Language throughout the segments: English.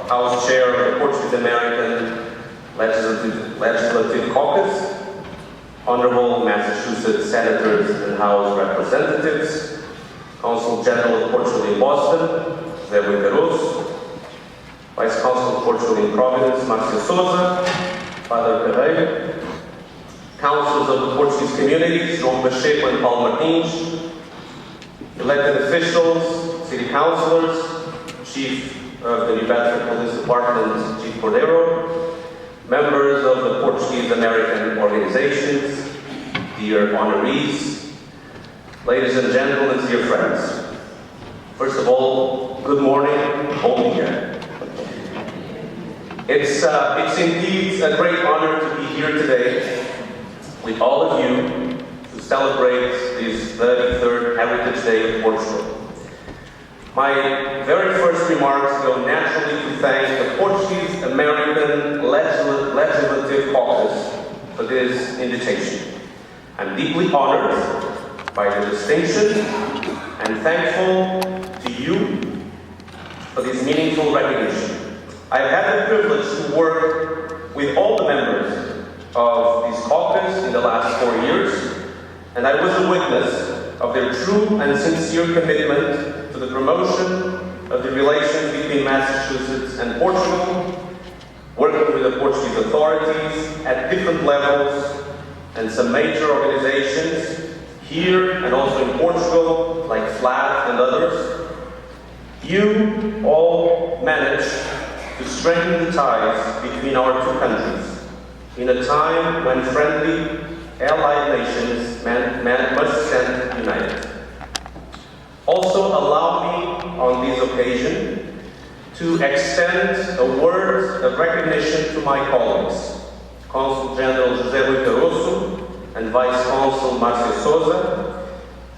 House Chair of the Portuguese American Legislative Caucus, Honorable Massachusetts Senators and House Representatives, Consul General of Portugal in Boston, José Rui Caroço, Vice Consul of Portugal in Providence, Márcio Souza, Pedro Carneiro, Councils of the Portuguese communities, João Pacheco and Paulo Martins, elected officials, city councillors, Chief of the New Bedford Police Department, Chief Cordero, members of the Portuguese American organizations, dear honorees, ladies and gentlemen, dear friends. First of all, good morning, bom dia. It's indeed a great honor to be here today with all of you to celebrate this 33rd Heritage Day of Portugal. My very first remarks go naturally to thank the Portuguese American Legislative Caucus for this invitation. I'm deeply honored by the distinction and thankful to you for this meaningful recognition. I've had the privilege to work with all the members of this caucus in the last 4 years, and I was a witness of their true and sincere commitment to the promotion of the relations between Massachusetts and Portugal, working with the Portuguese authorities at different levels and some major organizations here and also in Portugal, like FLAT and others. You all managed to strengthen the ties between our two countries in a time when friendly, allied nations must stand united. Also, allow me on this occasion to extend a word of recognition to my colleagues, Consul General José Rui Caroço and Vice Consul Márcio Souza.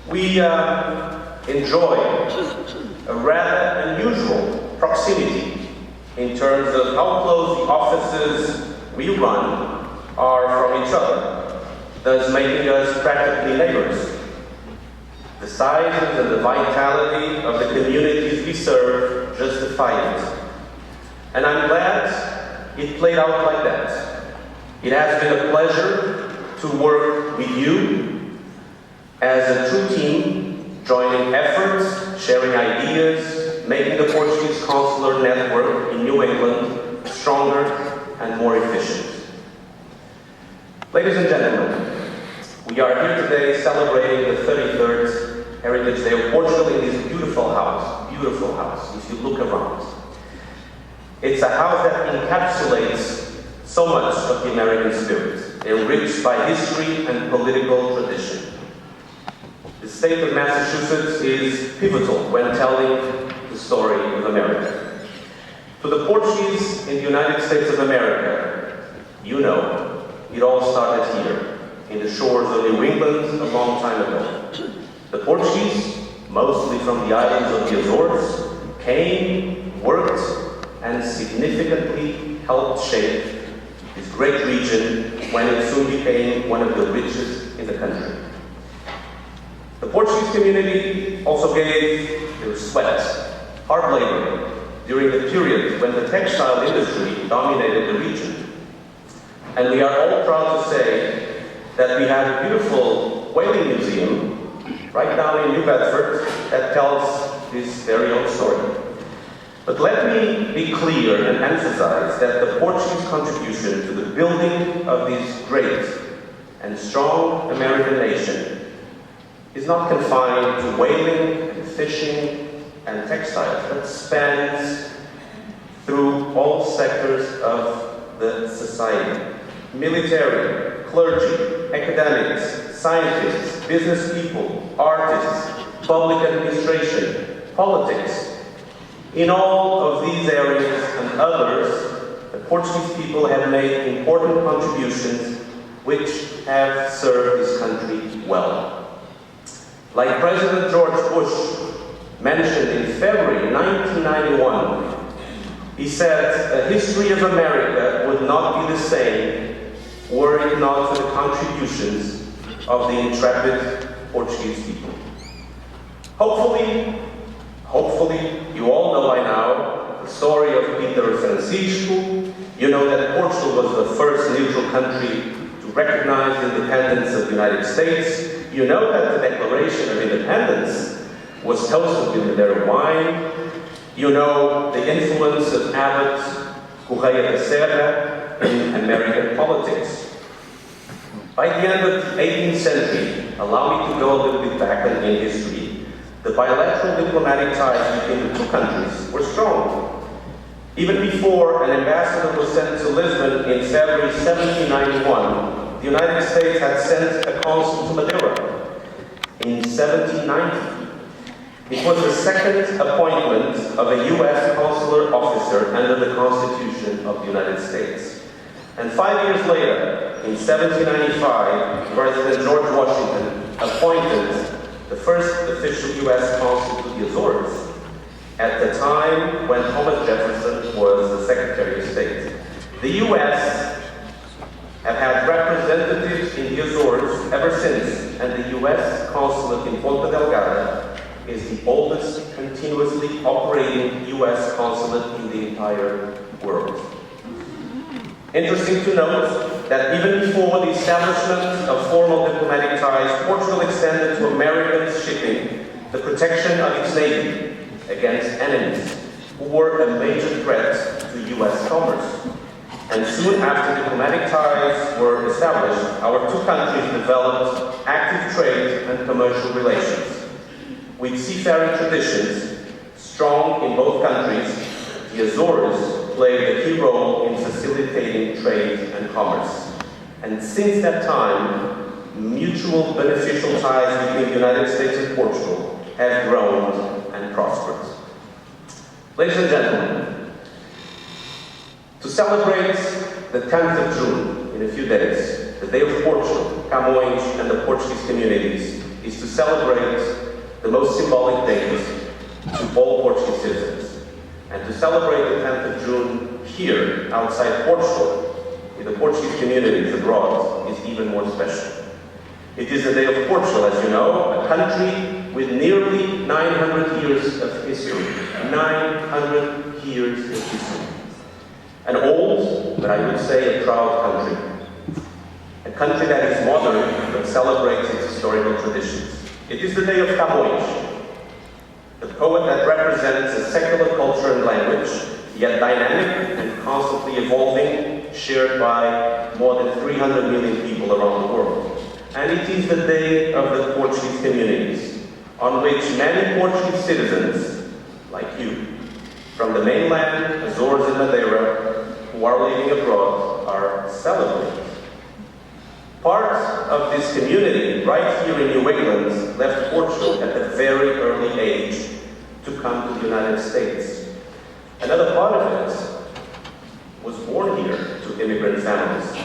We enjoy a rather unusual proximity in terms of how close the offices we run are from each other, thus making us practically neighbors. The sizes and the vitality of the communities we serve justify it. And I'm glad it played out like that. It has been a pleasure to work with you as a true team, joining efforts, sharing ideas, making the Portuguese consular network in New England stronger and more efficient. Ladies and gentlemen, we are here today celebrating the 33rd Heritage Day of Portugal in this beautiful house, if you look around. It's a house that encapsulates so much of the American spirit, enriched by history and political tradition. The state of Massachusetts is pivotal when telling the story of America. To the Portuguese in the United States of America, you know, it all started here, in the shores of New England a long time ago. The Portuguese, mostly from the islands of the Azores, came, worked, and significantly helped shape this great region when it soon became one of the richest in the country. The Portuguese community also gave their sweat, hard labor, during the period when the textile industry dominated the region. And we are all proud to say that we have a beautiful whaling museum right down in New Bedford that tells this very own story. But let me be clear and emphasize that the Portuguese contribution to the building of this great and strong American nation is not confined to whaling and fishing and textiles, but spans through all sectors of the society. Military, clergy, academics, scientists, business people, artists, public administration, politics. In all of these areas and others, the Portuguese people have made important contributions which have served this country well. Like President George Bush mentioned in February 1991, he said, "The history of America would not be the same were it not for the contributions of the intrepid Portuguese people." Hopefully, you all know by now the story of Pedro Francisco. You know that Portugal was the first neutral country to recognize the independence of the United States. You know that the Declaration of Independence was toasted with their wine. You know the influence of Abbot Correia da Serra in American politics. By the end of the 18th century, allow me to go a little bit back in history, the bilateral diplomatic ties between the two countries were strong. Even before an ambassador was sent to Lisbon in February 1791, the United States had sent a consul to Madeira. In 1790, it was the second appointment of a U.S. consular officer under the Constitution of the United States. And 5 years later, in 1795, President George Washington appointed the first official U.S. consul to the Azores, at the time when Thomas Jefferson was the Secretary of State. The U.S. have had representatives in the Azores ever since, and the U.S. consulate in Ponta Delgada is the oldest continuously operating U.S. consulate in the entire world. Interesting to note that even before the establishment of formal diplomatic ties, Portugal extended to American shipping the protection of its navy against enemies who were a major threat to U.S. commerce. And soon after diplomatic ties were established, our two countries developed active trade and commercial relations. With seafaring traditions strong in both countries, the Azores played a key role in facilitating trade and commerce. And since that time, mutual beneficial ties between the United States and Portugal have grown and prospered. Ladies and gentlemen, to celebrate the 10th of June in a few days, the Day of Portugal, Camões and the Portuguese communities, is to celebrate the most symbolic days to all Portuguese citizens. And to celebrate the 10th of June here, outside Portugal, with the Portuguese communities abroad, is even more special. It is the Day of Portugal, as you know, a country with nearly 900 years of history. 900 years of history. An old, but I would say a proud country. A country that is modern, but celebrates its historical traditions. It is the Day of Camões, the poet that represents a secular culture and language, yet dynamic and constantly evolving, shared by more than 300 million people around the world. And it is the Day of the Portuguese communities, on which many Portuguese citizens, like you, from the mainland, Azores and Madeira, who are living abroad, are celebrating. Part of this community, right here in New England, left Portugal at a very early age to come to the United States. Another part of it was born here to immigrant families.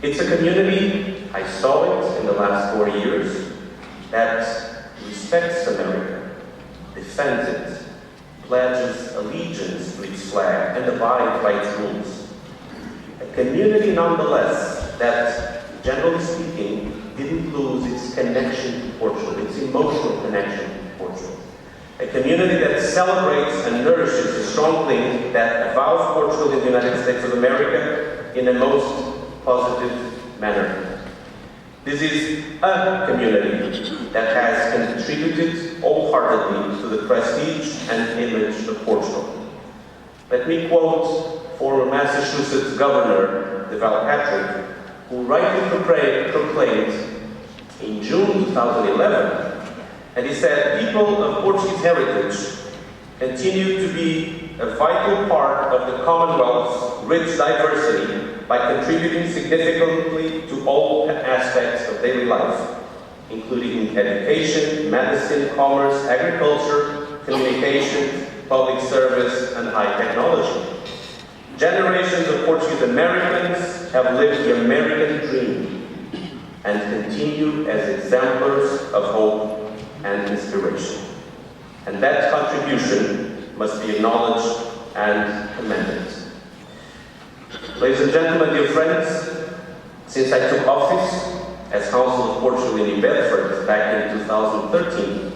It's a community, I saw it in the last 4 years, that respects America, defends it, pledges allegiance to its flag, and abides by its rules. A community, nonetheless, that, generally speaking, didn't lose its connection to Portugal, its emotional connection to Portugal. A community that celebrates and nourishes the strong link that avows Portugal in the United States of America in a most positive manner. This is a community that has contributed wholeheartedly to the prestige and image of Portugal. Let me quote former Massachusetts Governor Deval Patrick, who rightly proclaimed in June 2011, and he said, people of Portuguese heritage continue to be a vital part of the Commonwealth's rich diversity by contributing significantly to all aspects of daily life, including education, medicine, commerce, agriculture, communication, public service, and high technology. Generations of Portuguese Americans have lived the American dream and continue as exemplars of hope and inspiration. And that contribution must be acknowledged and commended. Ladies and gentlemen, dear friends, since I took office as Consul of Portugal in Bedford back in 2013,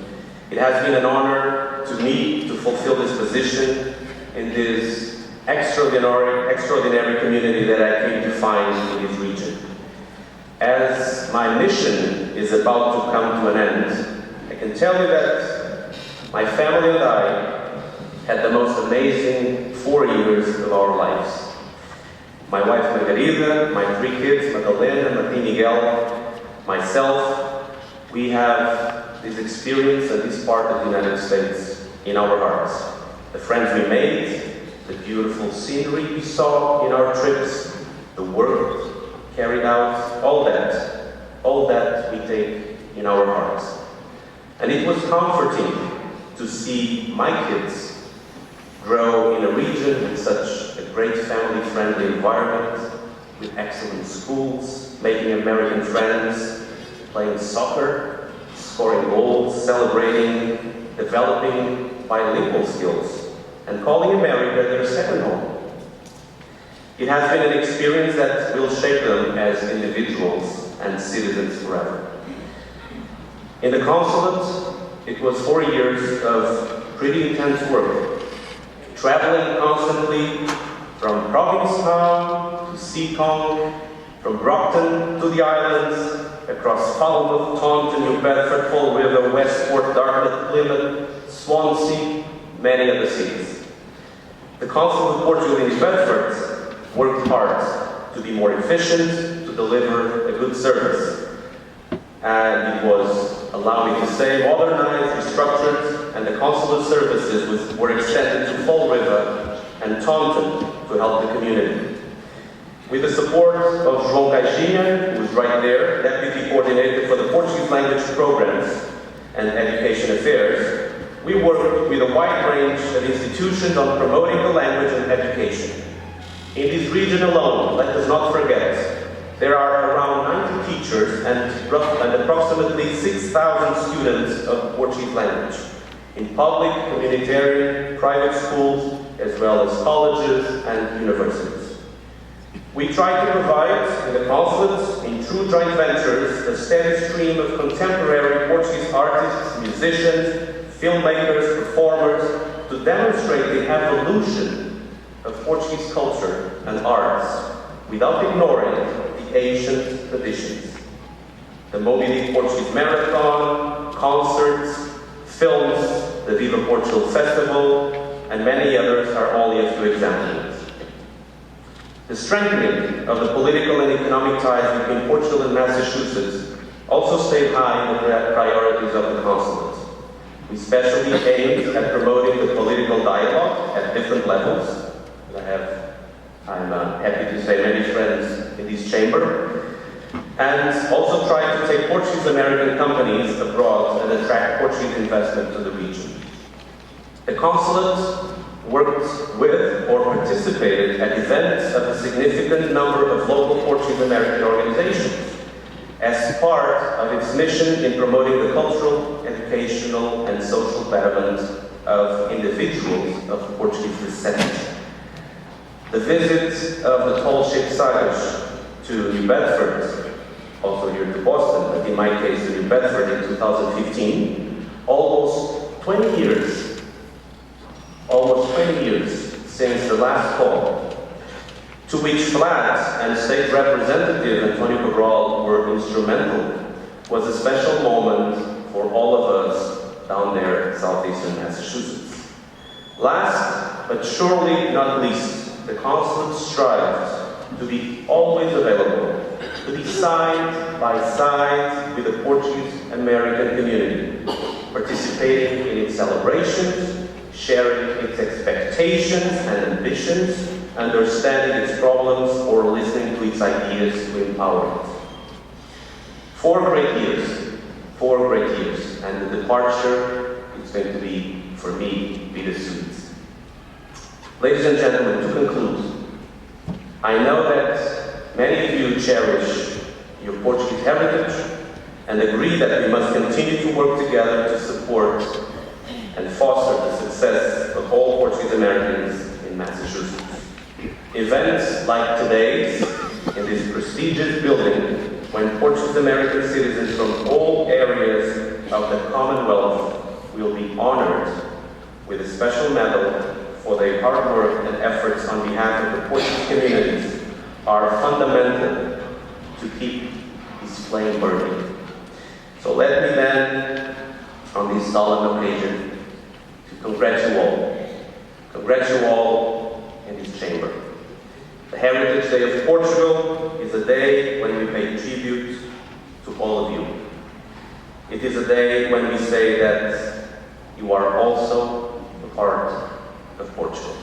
it has been an honor to me to fulfill this position in this extraordinary community that I came to find in this region. As my mission is about to come to an end, I can tell you that my family and I had the most amazing 4 years of our lives. My wife Margarida, my 3 kids, Madalena, Martin Miguel, myself, we have this experience and this part of the United States in our hearts. The friends we made, the beautiful scenery we saw in our trips, the work carried out, all that we take in our hearts. And it was comforting to see my kids grow in a region with such a great family-friendly environment, with excellent schools, making American friends, playing soccer, scoring goals, celebrating, developing bilingual skills, and calling America their second home. It has been an experience that will shape them as individuals and citizens forever. In the consulate, it was 4 years of pretty intense work, traveling constantly from Provincetown to Seacon, from Brockton to the islands, across Falmouth, Taunton, New Bedford, Fall River, Westport, Dartmouth, Plymouth, Swansea, many other cities. The Consul of Portugal in New Bedford worked hard to be more efficient, to deliver a good service. And it was, allow me to say, modernized, restructured, and the consulate services were extended to Fall River and Taunton to help the community. With the support of João Caixinha, who is right there, Deputy Coordinator for the Portuguese Language Programs and Education Affairs, we worked with a wide range of institutions on promoting the language and education. In this region alone, let us not forget, there are around 90 teachers and approximately 6,000 students of Portuguese language in public, communitarian, private schools, as well as colleges and universities. We try to provide in the consulates, in true joint ventures, a steady stream of contemporary Portuguese artists, musicians, filmmakers, performers, to demonstrate the evolution of Portuguese culture and arts without ignoring the ancient traditions. The Moby Dick Portuguese Marathon, concerts, films, the Viva Portugal Festival, and many others are only a few examples. The strengthening of the political and economic ties between Portugal and Massachusetts also stayed high in the priorities of the consulate. We especially aimed at promoting the political dialogue at different levels. I'm happy to say many friends in this chamber, and also tried to take Portuguese American companies abroad and attract Portuguese investment to the region. The consulate worked with or participated at events of a significant number of local Portuguese American organizations as part of its mission in promoting the cultural, educational, and social betterment of individuals of Portuguese descent. The visit of the tall ship Sagres to New Bedford, also here to Boston, but in my case to New Bedford in 2015, almost 20 years since the last call, to which FLAT and State Representative Antonio Cabral were instrumental, was a special moment for all of us down there in southeastern Massachusetts. Last, but surely not least, the consulate strived to be always available, to be side by side with the Portuguese American community, participating in its celebrations, sharing its expectations and ambitions, understanding its problems, or listening to its ideas to empower it. 4 great years, and the departure is going to be, for me, bittersweet. Ladies and gentlemen, to conclude, I know that many of you cherish your Portuguese heritage and agree that we must continue to work together to support and foster the success of all Portuguese Americans in Massachusetts. Events like today's, in this prestigious building, when Portuguese American citizens from all areas of the Commonwealth will be honored with a special medal for their hard work and efforts on behalf of the Portuguese communities are fundamental to keep this flame burning. So let me then, on this solemn occasion, to congratulate you all in this chamber. The Heritage Day of Portugal is a day when we pay tribute to all of you. It is a day when we say that you are also a part of Portugal.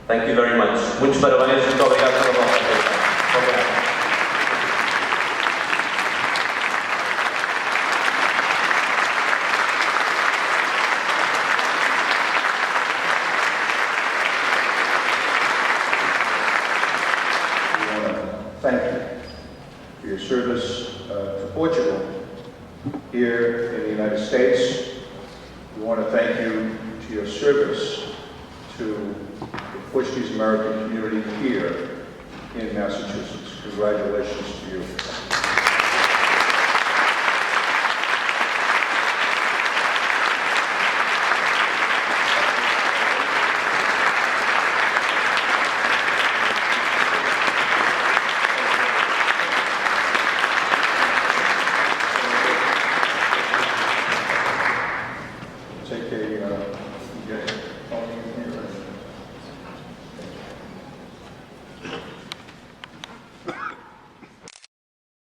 Thank you very much. Muitos parabéns. Muito obrigado pela vossa atenção. Obrigado. Thank you for your service to Portugal here in the United States. We want to thank you to your service to the Portuguese American community here in Massachusetts. Congratulations to you. Take care,